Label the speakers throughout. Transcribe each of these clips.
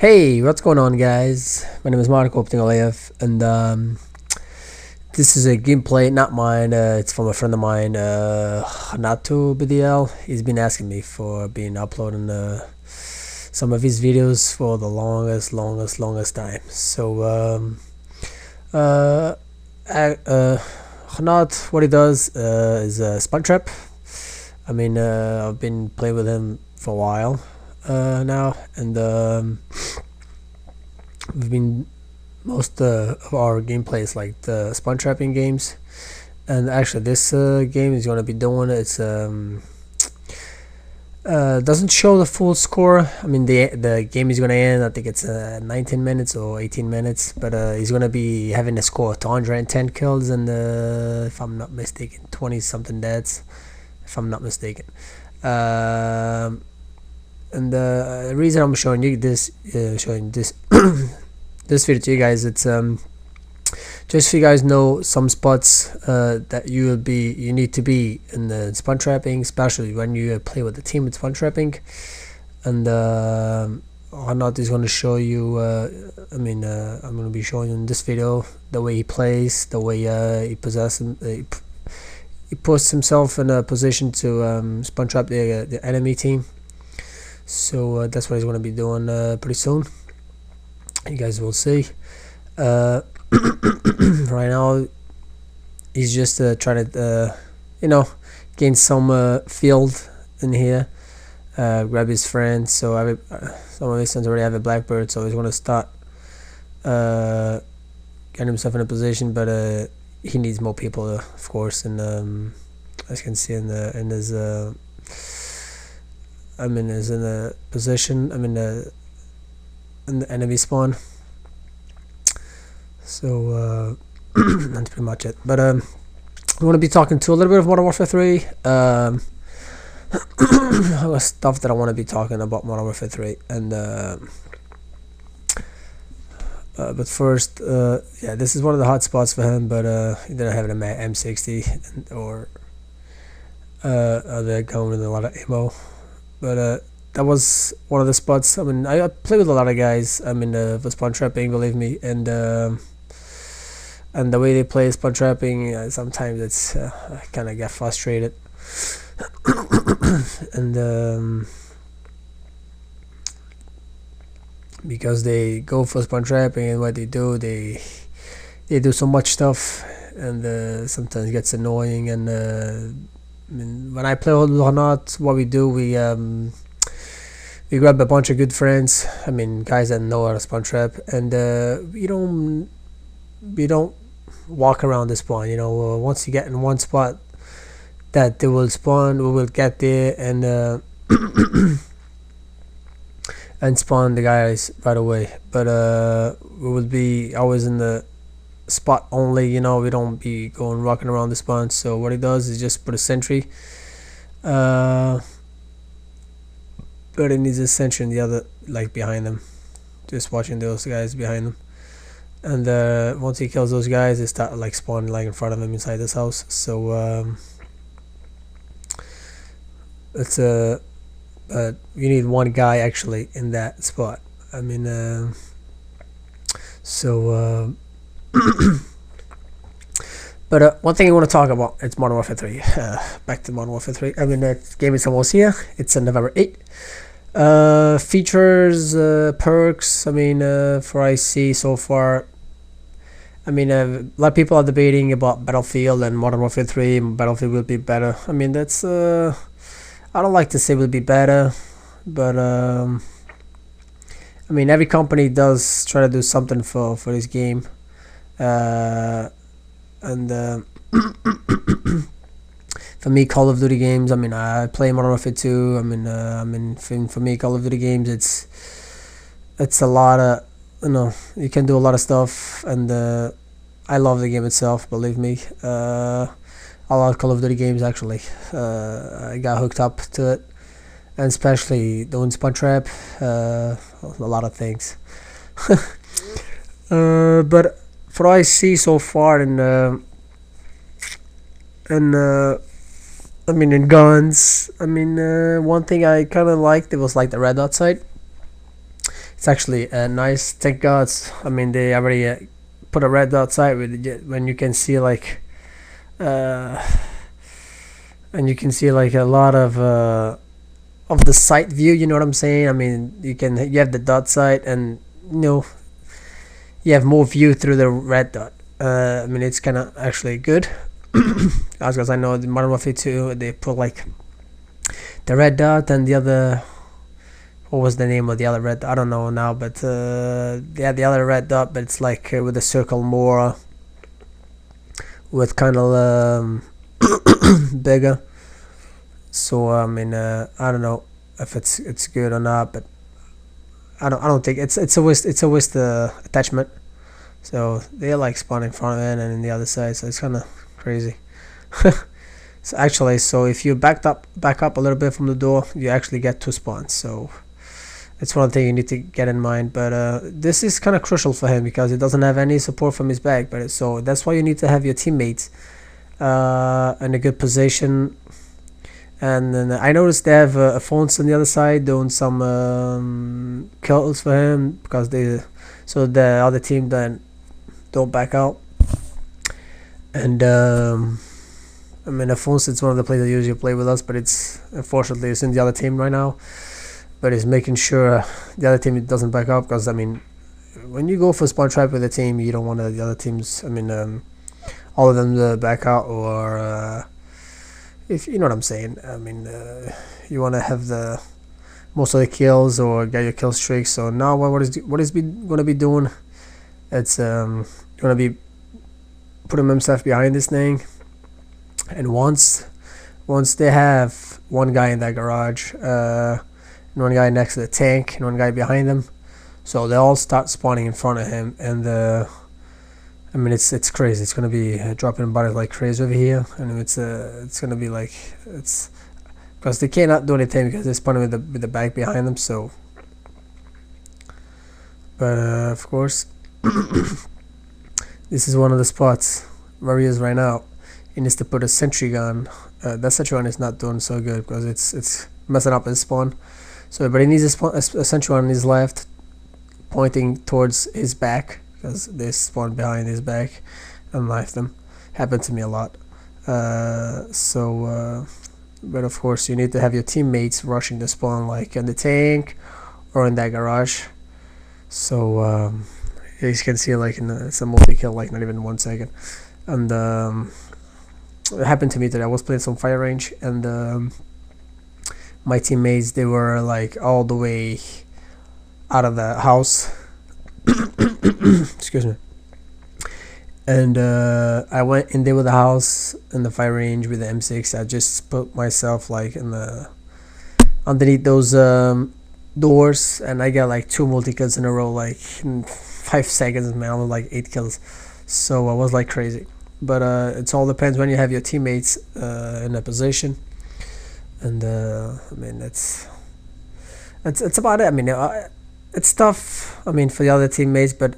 Speaker 1: Hey, what's going on, guys? My name is Renatobdl, and this is a gameplay, not mine. It's from a friend of mine, Renatobdl. He's been asking me for being uploading some of his videos for the longest time. So, uh, Renat, what he does is Spun Trap. I've been playing with him for a while now, and we've been most of our gameplays like the spawn trapping games. And actually this game is going to be doing it's doesn't show the full score. The game is going to end, I think it's 19 minutes or 18 minutes, but he's going to be having a score of 210 kills and if I'm not mistaken 20 something deaths, if I'm not mistaken. And the reason I'm showing you this this video to you guys, it's just so you guys know some spots that you need to be in the spawn trapping, especially when you play with the team with spawn trapping. And Arnaud is going to show you I'm going to be showing you in this video the way he plays, the way he puts himself in a position to spawn trap the enemy team. So that's what he's going to be doing pretty soon. You guys will see. Right now he's just trying to gain some field in here, grab his friends. So some of his friends already have a blackbird, so he's going to start getting himself in a position, but he needs more people, of course. And as you can see in his is in a position. In the enemy spawn. So that's pretty much it. But I'm going to be talking to a little bit of Modern Warfare 3. Stuff that I want to be talking about Modern Warfare 3. And but first, yeah, this is one of the hot spots for him. But he didn't have an M60 or other gun with a lot of ammo. But that was one of the spots. I play with a lot of guys. For spawn trapping, believe me, and the way they play spawn trapping, sometimes it's I kind of get frustrated. And because they go for spawn trapping, and what they do do so much stuff, and sometimes it gets annoying. And when I play with Renat, what we do, we grab a bunch of good friends, guys that know how to spawn trap, and we don't walk around the spawn. Once you get in one spot that they will spawn, we will get there and and spawn the guys right away. But we will be always in the spot only. We don't be going rocking around the spawn. So what he does is just put a sentry. But it needs a sentry in the other, like behind them, just watching those guys behind them. And once he kills those guys, they start like spawning like in front of him inside this house. So it's but you need one guy actually in that spot. But one thing I want to talk about, it's Modern Warfare 3. Back to Modern Warfare 3. That game is almost here. It's on November 8th. Features, perks, for I see so far, a lot of people are debating about Battlefield and Modern Warfare 3. Battlefield will be better. That's, I don't like to say will be better, but, every company does try to do something for this game. And for me, Call of Duty games, I play Modern Warfare 2. For me, Call of Duty games, it's a lot of, you can do a lot of stuff, and I love the game itself, believe me. I love Call of Duty games, actually. I got hooked up to it, and especially doing spawn trap, a lot of things. But for what I see so far in guns, one thing I kind of liked, it was like the red dot sight. It's actually nice. Thank God. I mean, they already put a red dot side with it, when you can see like, and you can see like a lot of the sight view. You know what I'm saying? I mean, you have the dot sight, and you have more view through the red dot. I mean, it's kind of actually good. Because I know the Modern Warfare 2, they put like the red dot and the other. What was the name of the other red? I don't know now, but yeah, the other red dot, but it's like with a circle more, with kind of bigger. So I mean, I don't know if it's good or not, but I don't think it's a waste. It's a waste attachment. So they like spawn in front of it and in the other side, so it's kind of crazy. So actually, if you back up a little bit from the door, you actually get 2 spawns. So it's one thing you need to get in mind. But this is kind of crucial for him because he doesn't have any support from his back. But so that's why you need to have your teammates in a good position. And then I noticed they have Afonso on the other side doing some kills for him, because so the other team then don't back out. And I mean, Afonso is one of the players that usually play with us, but unfortunately it's in the other team right now. But he's making sure the other team doesn't back up, because I mean, when you go for spawn trap with a team, you don't want the other teams, I mean, all of them to back out, or if you know what I'm saying. I mean, you want to have the most of the kills or get your kill streak. So now what is going to be doing? It's going to be putting himself behind this thing, and once they have one guy in that garage, and one guy next to the tank, and one guy behind them, so they all start spawning in front of him. And I mean, it's crazy. It's gonna be dropping bodies like crazy over here, and it's gonna be like, it's because they cannot do anything because they're spawning with the back behind them. So, but of course, this is one of the spots where he is right now. He needs to put a sentry gun. That sentry gun is not doing so good because it's messing up his spawn. So, but he needs a sentry gun on his left, pointing towards his back, because they spawn behind his back and knife them. Happened to me a lot. But of course, you need to have your teammates rushing the spawn, like in the tank or in that garage. So you can see like it's a multi-kill, like not even 1 second. And it happened to me that I was playing some fire range, and my teammates, they were like all the way out of the house. Excuse me. And I went in there with the house in the fire range with the M6. I just put myself like underneath those doors, and I got like 2 multi-kills in a row, like in 5 seconds, man. I was like 8 kills. So I was like crazy. But it all depends when you have your teammates in a position. And I mean, it's about it. I mean, it's tough, I mean, for the other teammates, but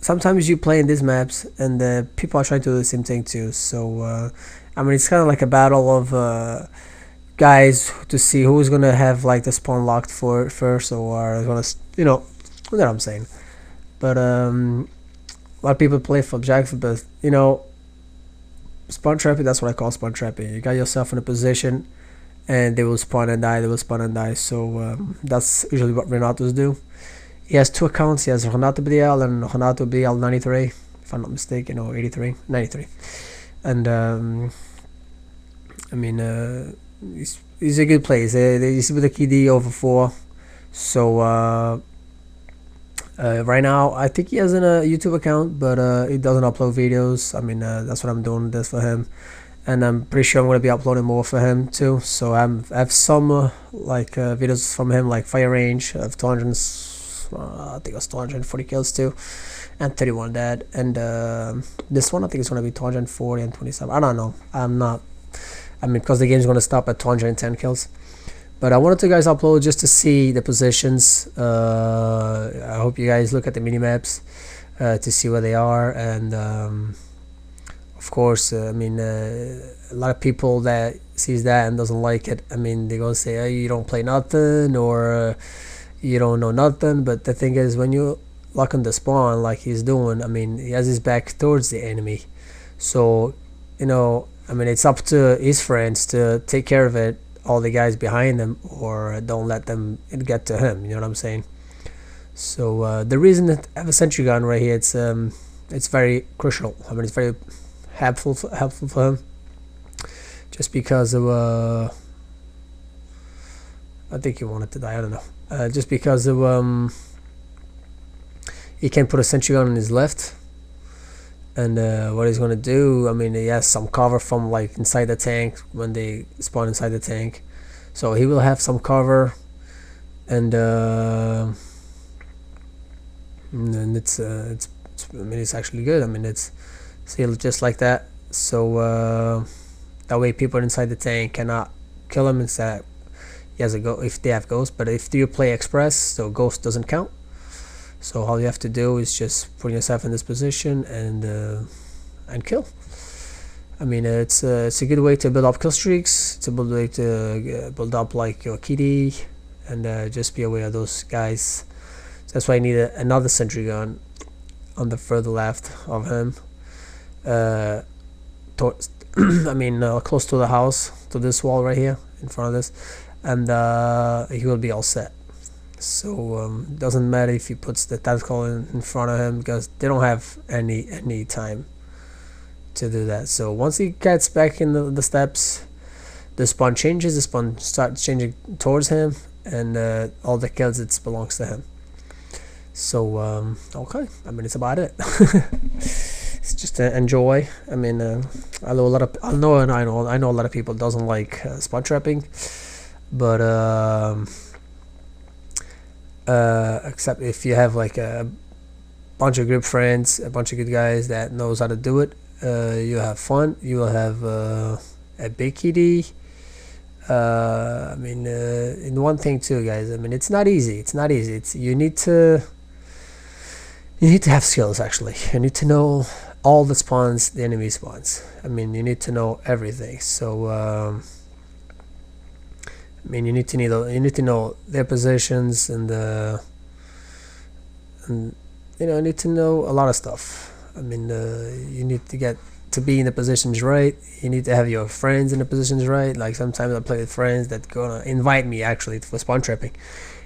Speaker 1: sometimes you play in these maps and people are trying to do the same thing too. So I mean, it's kind of like a battle of guys to see who's gonna have like the spawn locked for first, or is gonna, you know what I'm saying. But a lot of people play for objective, but spawn trapping, that's what I call spawn trapping. You got yourself in a position and they will spawn and die, so that's usually what Renatos do. He has 2 accounts. He has Renatobdl and Renatobdl 93, if I'm not mistaken, or 83, 93. And I mean, he's a good player. He's with a KD over 4. So right now, I think he has a YouTube account, but he doesn't upload videos. I mean, that's what I'm doing this for him. And I'm pretty sure I'm going to be uploading more for him too. So I have some videos from him, like fire range of 200, I think it was 240 kills too, and 31 dead. And this one I think it's going to be 240 and 27. I don't know. I mean, because the game's going to stop at 210 kills. But I wanted to guys upload just to see the positions. I hope you guys look at the mini-maps to see where they are. And of course, I mean, a lot of people that sees that and doesn't like it, I mean, they gonna say, oh, you don't play nothing, or you don't know nothing. But the thing is, when you lock on the spawn like he's doing, I mean, he has his back towards the enemy, so you know, I mean, it's up to his friends to take care of it, all the guys behind him, or don't let them get to him, you know what I'm saying? So the reason that I have a sentry gun right here, it's very crucial. I mean, it's very helpful for him, just because of I think he wanted to die, I don't know, just because of he can put a sentry gun on his left, and what he's gonna do, I mean, he has some cover from like inside the tank when they spawn inside the tank, so he will have some cover, and it's I mean, it's actually good. I mean, it's sealed just like that, so that way people inside the tank cannot kill him. Instead, he has a go if they have ghost, but if you play express, so ghost doesn't count. So all you have to do is just put yourself in this position and kill. I mean, it's a good way to build up kill streaks. It's a good way to build up like your kitty, and just be aware of those guys. So that's why I need another sentry gun on the further left of him. I mean, close to the house, to this wall right here in front of this, and he will be all set. So doesn't matter if he puts the tactical in front of him, because they don't have any time to do that. So once he gets back in the steps, the spawn changes. The spawn starts changing towards him, and all the kills, it belongs to him. So okay, I mean, it's about it. It's just to enjoy. I mean, I know a lot of people doesn't like spawn trapping, but except if you have like a bunch of good friends, a bunch of good guys that knows how to do it, you have fun. You will have a big kitty. I mean, in one thing too, guys, I mean, it's not easy. It's you need to have skills. Actually, you need to know all the spawns, the enemy spawns. I mean, you need to know everything. So I mean, you need to know their positions, and you know, you need to know a lot of stuff. I mean, you need to get to be in the positions right. You need to have your friends in the positions right. Like sometimes I play with friends that gonna invite me actually for spawn trapping,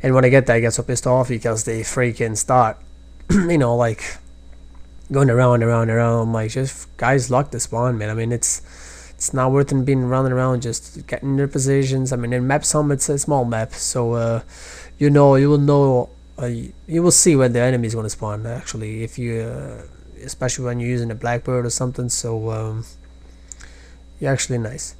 Speaker 1: and when I get there, I get so pissed off because they freaking start, you know, like going around. I'm like, just guys, lock the spawn, man. I mean, it's not worth it being running around just getting their positions. I mean, in map some, it's a small map, so you will see when the enemy is going to spawn. Actually, if you especially when you're using a blackbird or something. So yeah, actually nice.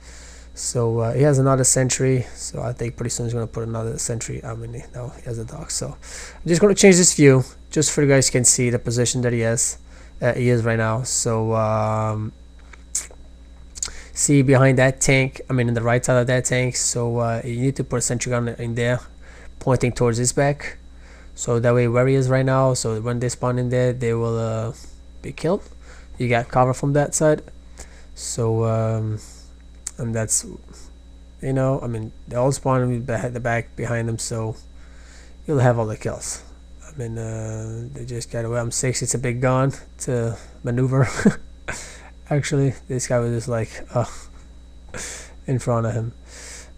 Speaker 1: So he has another sentry, so I think pretty soon he's going to put another sentry. I mean, no, he has a dog. So I'm just going to change this view just for you guys can see the position that he is right now. So see behind that tank, I mean in the right side of that tank, so you need to put a sentry gun in there pointing towards his back, so that way where he is right now, so when they spawn in there, they will be killed. You got cover from that side. So and that's, you know, I mean, they all spawn with the back behind them, so you'll have all the kills. I mean, they just got away. I'm 6, it's a big gun to maneuver. Actually, this guy was just like in front of him,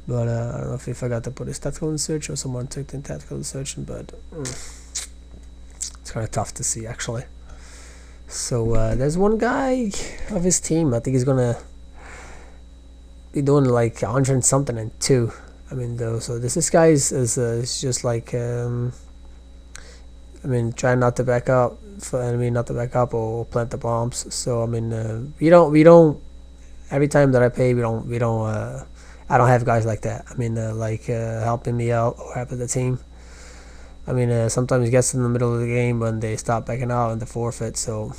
Speaker 1: but I don't know if he forgot to put his tactical in search or someone took the tactical in search, but it's kind of tough to see actually. So there's one guy of his team. I think he's gonna be doing like 100 something and 2. I mean, though, so this guy is just like I mean, trying not to back up for enemy, not to back up or plant the bombs. So I mean, we don't. Every time that I play, I don't have guys like that. I mean, like helping me out or helping the team. I mean, sometimes it gets in the middle of the game when they stop backing out and the forfeit. So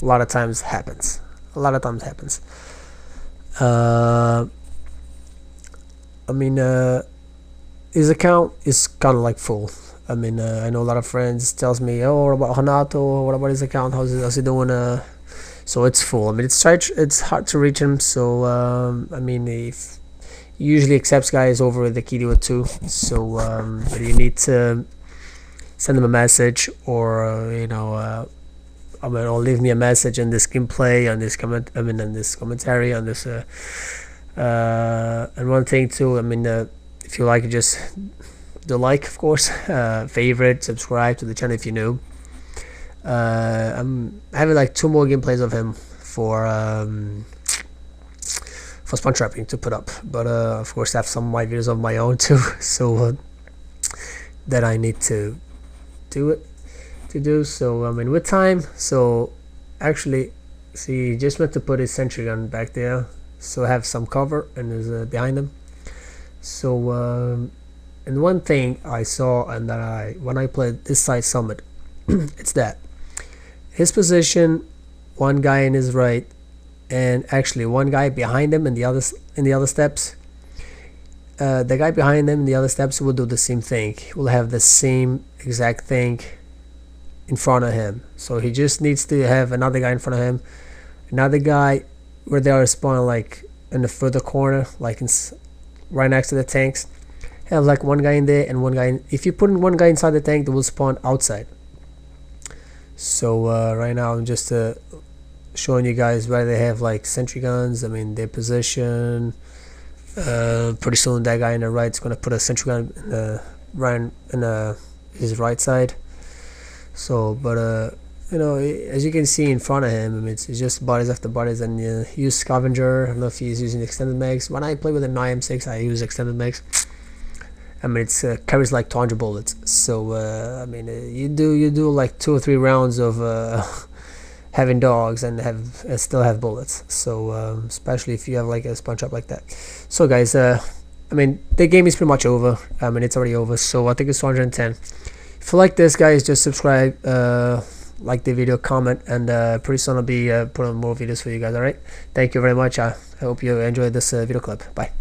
Speaker 1: a lot of times happens. I mean, his account is kind of like full. I mean, I know a lot of friends tells me, oh, what about Renato? What about his account? How's he doing? So it's full. I mean, it's hard to reach him. So I mean, he usually accepts guys over the Kido 2. So but you need to send them a message, or or leave me a message in this gameplay, on this in this commentary, on this and one thing too, if you like it, just do like, of course, favorite, subscribe to the channel if you're new. I'm having like 2 more gameplays of him for spawn trapping to put up, but of course I have some of my videos of my own too, so that I need to do. So with time. So actually, see, he just went to put his sentry gun back there, so I have some cover and is behind him. So and one thing I saw, and that when I played this side summit, it's that his position, one guy in his right, and actually one guy behind him in the other steps. The guy behind him in the other steps will do the same thing. He will have the same exact thing in front of him. So he just needs to have another guy in front of him, another guy where they are spawning, like in the further corner, like right next to the tanks. Have like one guy in there and one guy if you put in one guy inside the tank, they will spawn outside. So right now I'm just showing you guys where they have like sentry guns, their position. Pretty soon that guy on the right is going to put a sentry gun in his right side. So but as you can see in front of him, it's just bodies after bodies, and use scavenger. I don't know if he's using extended mags. When I play with an IM6, I use extended mags. It's carries like 200 bullets. So you do like 2 or 3 rounds of having dogs and still have bullets. So especially if you have like a spawn trap like that. So guys, the game is pretty much over. It's already over. So I think it's 210. If you like this, guys, just subscribe, like the video, comment, and pretty soon I'll be putting more videos for you guys. Alright, thank you very much. I hope you enjoyed this video clip. Bye.